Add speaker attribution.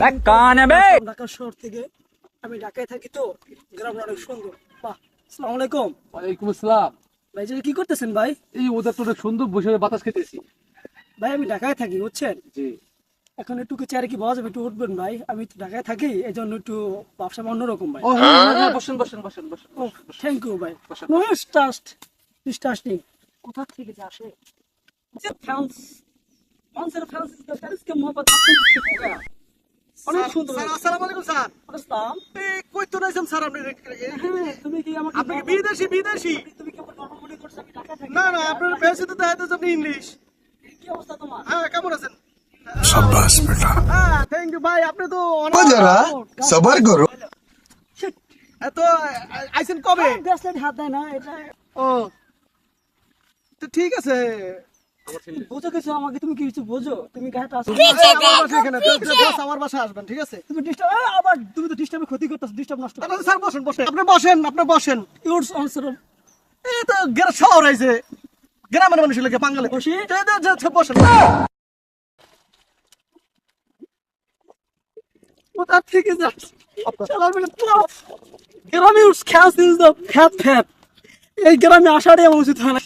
Speaker 1: ঢাকা শহর থেকে। আমি ঢাকায় থাকি তো, গ্রামটা অনেক সুন্দর। বাহ, আসসালামু আলাইকুম।
Speaker 2: ওয়ালাইকুম আসসালাম।
Speaker 1: ভাই কি করতেছেন ভাই?
Speaker 2: এই ওদের তো অনেক সুন্দর বসে বাতাস খেতেছি।
Speaker 1: ভাই আমি ঢাকায় থাকি বুঝছেন।
Speaker 2: জি।
Speaker 1: এখন একটু চেয়ারে কি বসা যাবে? একটু উঠবেন ভাই, আমি তো ঢাকায় থাকি, এই জন্য একটু ব্যবসা অন্যরকম ভাই।
Speaker 2: ও হ্যাঁ, বসেন বসেন বসেন বসেন।
Speaker 1: ও থ্যাংক ইউ ভাই।
Speaker 2: বসেন।
Speaker 1: নো স্টাস্ট স্টাস্টিং কোথা থেকে যে আসে? যে ফ্যান্স ফ্যান্সের ফ্যান্স কে মোহাম্মদ আব্দুল লতিফ অনেক সুন্দর।
Speaker 3: স্যার আসসালামু আলাইকুম স্যার।
Speaker 1: আসসালাম।
Speaker 3: এই কই তো নাইছেন স্যার আপনি?
Speaker 1: হ্যাঁ, তুমি কি আমাকে
Speaker 3: আপনি কি বিদেশি বিদেশি?
Speaker 1: তুমি কি আমার নরম মনে করছো আমি ঢাকায় থাকি?
Speaker 3: না না আপনার বেশি তো দেখাতে আপনি ইংলিশ।
Speaker 1: কি অবস্থা তোমার?
Speaker 3: হ্যাঁ কেমন আছেন?
Speaker 4: शाबाश बेटा
Speaker 3: হ্যাঁ থ্যাংক ইউ ভাই আপনি তো
Speaker 4: हो जरा सबर करो
Speaker 1: Shit,
Speaker 3: এত আইছেন কবে?
Speaker 1: ব্রেসলেট হাত দেয় না এটা।
Speaker 3: ও তো ঠিক আছে।
Speaker 1: বোঝো কিছু আমাকে, তুমি কি কিছু বোঝো? তুমি গায়েটা আসো।
Speaker 3: এই, আমার বাসা এখানে বস আমার বাসায় আসবেন ঠিক আছে?
Speaker 1: তুমি ডিস্টার্ব আবার, তুমি তো ডিস্টার্বের ক্ষতি করতেছো, ডিস্টার্ব নষ্ট করো।
Speaker 3: স্যার বসেন বসেন আপনি বসেন।
Speaker 1: Yours answer.
Speaker 3: এই তো শহর আইছে গ্রামের মানুষ লাগে বাঙালি
Speaker 1: বসি?
Speaker 3: বসেন।
Speaker 1: কোথা থেকে যাস? শালার বেটা প্লাস। গ্রামে উঠস খ্যাস ইজ দ্য ফ্যাট ফ্যাট। এই গ্রামে আসাটাই আমার উচিত হয় না।